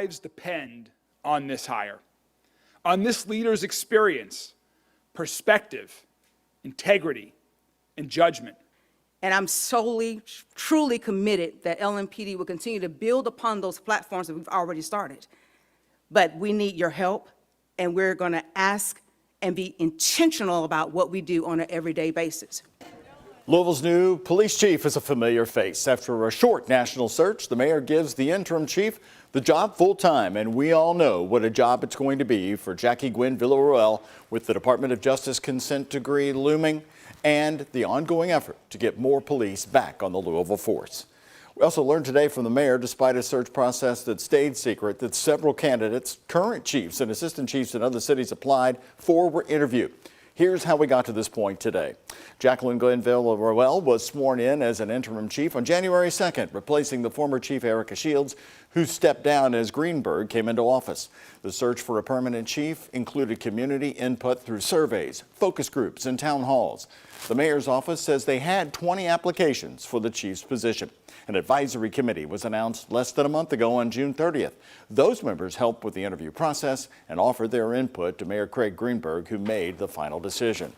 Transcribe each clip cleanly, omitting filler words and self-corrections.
lives depend on this hire, on this leader's experience, perspective, integrity, and judgment. And I'm truly committed that LMPD will continue to build upon those platforms that we've already started. But we need your help, and we're going to ask and be intentional about what we do on an everyday basis. Louisville's new police chief is a familiar face. After a short national search, the mayor gives the interim chief the job full-time, and we all know what a job it's going to be for Jackie Gwen Villaroel with the Department of Justice consent decree looming and the ongoing effort to get more police back on the Louisville force. We also learned today from the mayor, despite a search process that stayed secret, that several candidates, current chiefs and assistant chiefs in other cities applied for were interviewed. Here's how we got to this point today. Jacqueline Gwen Villaroel was sworn in as an interim chief on January 2nd, replacing the former chief Erica Shields, who stepped down as Greenberg came into office. The search for a permanent chief included community input through surveys, focus groups, and town halls. The mayor's office says they had 20 applications for the chief's position. An advisory committee was announced less than a month ago on June 30th. Those members helped with the interview process and offered their input to Mayor Craig Greenberg, who made the final decision.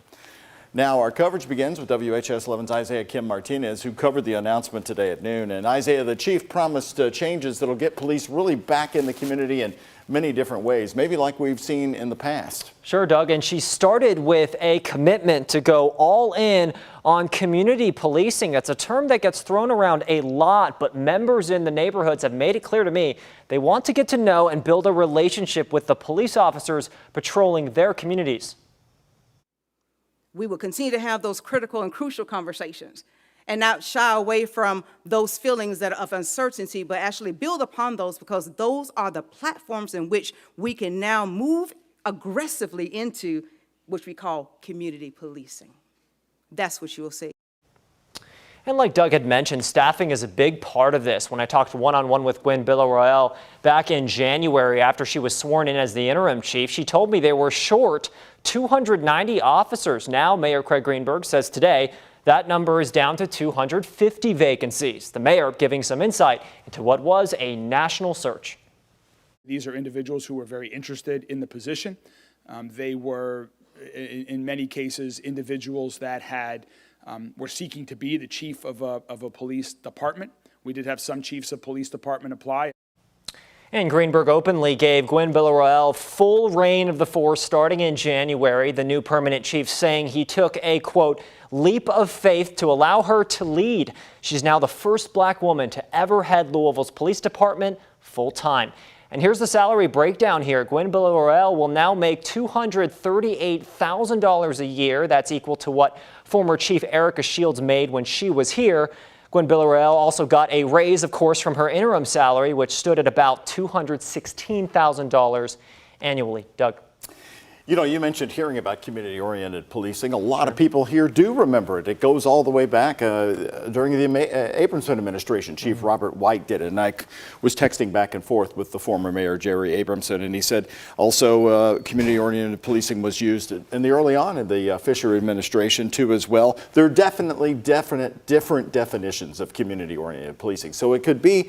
Now our coverage begins with WHS 11's Isaiah Kim Martinez, who covered the announcement today at noon. And Isaiah, the chief promised changes that'll get police really back in the community in many different ways, maybe like we've seen in the past. Sure, Doug, and she started with a commitment to go all in on community policing. That's a term that gets thrown around a lot, but members in the neighborhoods have made it clear to me they want to get to know and build a relationship with the police officers patrolling their communities. We will continue to have those critical and crucial conversations and not shy away from those feelings that are of uncertainty, but actually build upon those, because those are the platforms in which we can now move aggressively into which we call community policing. That's what you will see. And like Doug had mentioned, staffing is a big part of this. When I talked one-on-one with Gwen Villaroel back in January after she was sworn in as the interim chief, she told me they were short 290 officers. Now, Mayor Craig Greenberg says today that number is down to 250 vacancies. The mayor giving some insight into what was a national search. These are individuals who were very interested in the position. They were, in many cases, individuals that were seeking to be the chief of a police department. We did have some chiefs of police department apply. And Greenberg openly gave Gwen Villaroel full reign of the force starting in January. The new permanent chief saying he took a, quote, leap of faith to allow her to lead. She's now the first black woman to ever head Louisville's police department full time. And here's the salary breakdown here. Gwen Villaroel will now make $238,000 a year. That's equal to what former Chief Erica Shields made when she was here. Gwen Villaroel also got a raise, of course, from her interim salary, which stood at about $216,000 annually. Doug. You know, you mentioned hearing about community-oriented policing. A lot of people here do remember it. It goes all the way back during the Abramson administration. Chief Robert White did it, and I was texting back and forth with the former mayor, Jerry Abramson, and he said also community-oriented policing was used in the early on in the Fisher administration too as well. There are definitely different definitions of community-oriented policing, so it could play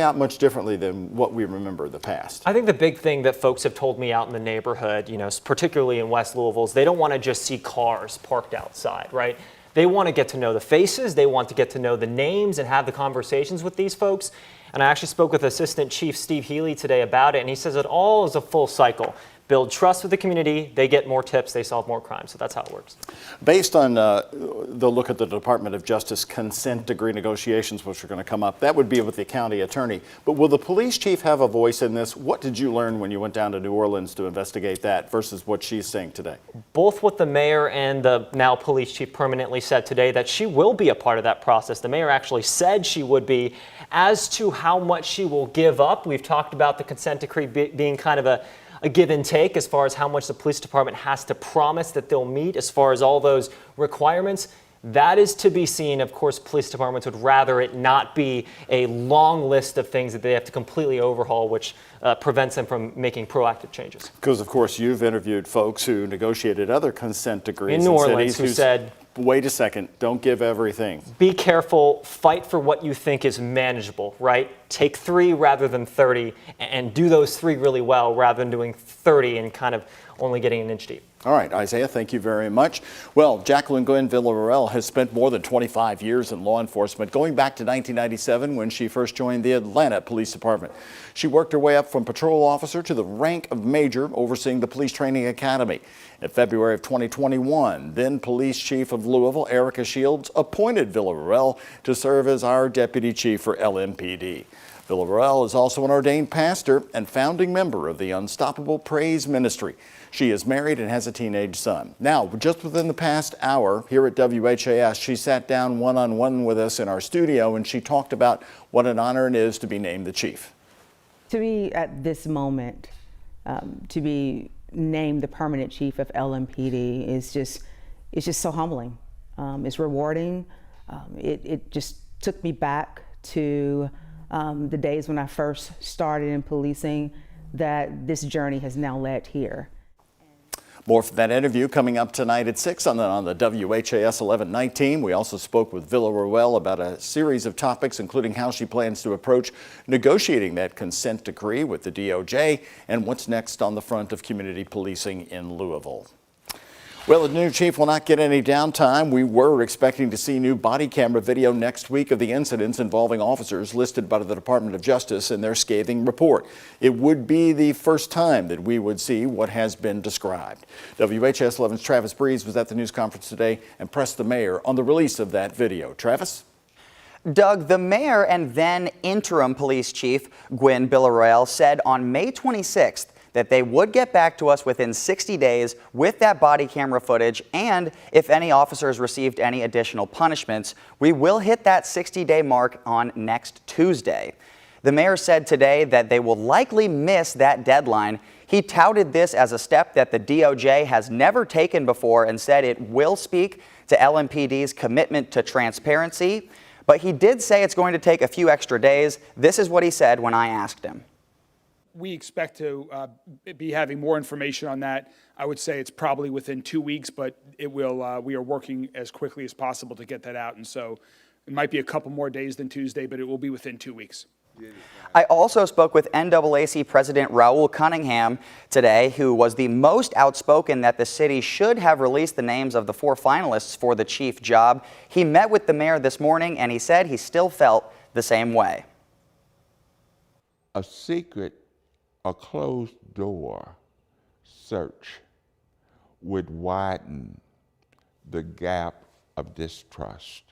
out much differently than what we remember in the past. I think the big thing that folks have told me out in the neighborhood, you know, particularly in West Louisville, is they don't want to just see cars parked outside, right? They want to get to know the faces, they want to get to know the names and have the conversations with these folks. And I actually spoke with Assistant Chief Steve Healy today about it, and he says it all is a full cycle. Build trust with the community, they get more tips, they solve more crime. So that's how it works. Based on the look at the Department of Justice consent decree negotiations, which are going to come up, that would be with the county attorney. But will the police chief have a voice in this? What did you learn when you went down to New Orleans to investigate that versus what she's saying today? Both what the mayor and the now police chief permanently said today, that she will be a part of that process. The mayor actually said she would be. As to how much she will give up, we've talked about the consent decree being kind of a give and take as far as how much the police department has to promise that they'll meet as far as all those requirements. That is to be seen. Of course, police departments would rather it not be a long list of things that they have to completely overhaul, which prevents them from making proactive changes. Because, of course, you've interviewed folks who negotiated other consent decrees in New Orleans who said wait a second, don't give everything. Be careful, fight for what you think is manageable, right? Take 3 rather than 30 and do those 3 really well rather than doing 30 and kind of only getting an inch deep. All right, Isaiah, thank you very much. Well, Jacqueline Gwen Villarreal has spent more than 25 years in law enforcement, going back to 1997 when she first joined the Atlanta Police Department. She worked her way up from patrol officer to the rank of major, overseeing the Police Training Academy. In February of 2021, then Police Chief of Louisville, Erica Shields, appointed Villarreal to serve as our Deputy Chief for LMPD. Villarreal is also an ordained pastor and founding member of the Unstoppable Praise Ministry. She is married and has a teenage son. Now, just within the past hour here at WHAS, she sat down one-on-one with us in our studio and she talked about what an honor it is to be named the chief. To be at this moment, to be named the permanent chief of LMPD is just so humbling. It's rewarding. It just took me back to the days when I first started in policing, that this journey has now led here. More from that interview coming up tonight at 6 on the WHAS 1119. We also spoke with Villarreal about a series of topics, including how she plans to approach negotiating that consent decree with the DOJ and what's next on the front of community policing in Louisville. Well, the new chief will not get any downtime. We were expecting to see new body camera video next week of the incidents involving officers listed by the Department of Justice in their scathing report. It would be the first time that we would see what has been described. WHAS 11's Travis Breeze was at the news conference today and pressed the mayor on the release of that video. Travis? Doug, the mayor and then interim police chief Gwen Villarreal said on May 26th that they would get back to us within 60 days with that body camera footage, and if any officers received any additional punishments, we will hit that 60-day mark on next Tuesday. The mayor said today that they will likely miss that deadline. He touted this as a step that the DOJ has never taken before and said it will speak to LMPD's commitment to transparency, but he did say it's going to take a few extra days. This is what he said when I asked him. We expect to be having more information on that. I would say it's probably within 2 weeks, but it will. We are working as quickly as possible to get that out, and so it might be a couple more days than Tuesday, but it will be within 2 weeks. I also spoke with NAAC President Raul Cunningham today, who was the most outspoken that the city should have released the names of the 4 finalists for the chief job. He met with the mayor this morning, and he said he still felt the same way. A secret, a closed door search would widen the gap of distrust.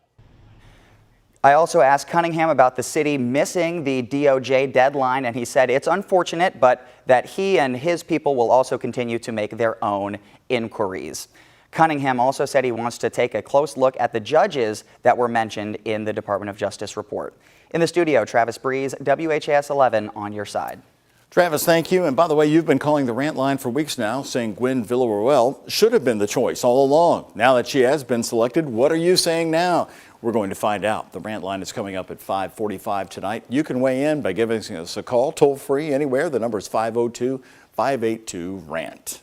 I also asked Cunningham about the city missing the DOJ deadline, and he said it's unfortunate, but that he and his people will also continue to make their own inquiries. Cunningham also said he wants to take a close look at the judges that were mentioned in the Department of Justice report. In the studio, Travis Breeze, WHAS 11 on your side. Travis, thank you. And by the way, you've been calling the rant line for weeks now, saying Gwen Villarreal should have been the choice all along. Now that she has been selected, what are you saying now? We're going to find out. The rant line is coming up at 5:45 tonight. You can weigh in by giving us a call, toll free, anywhere. The number is 502-582-RANT.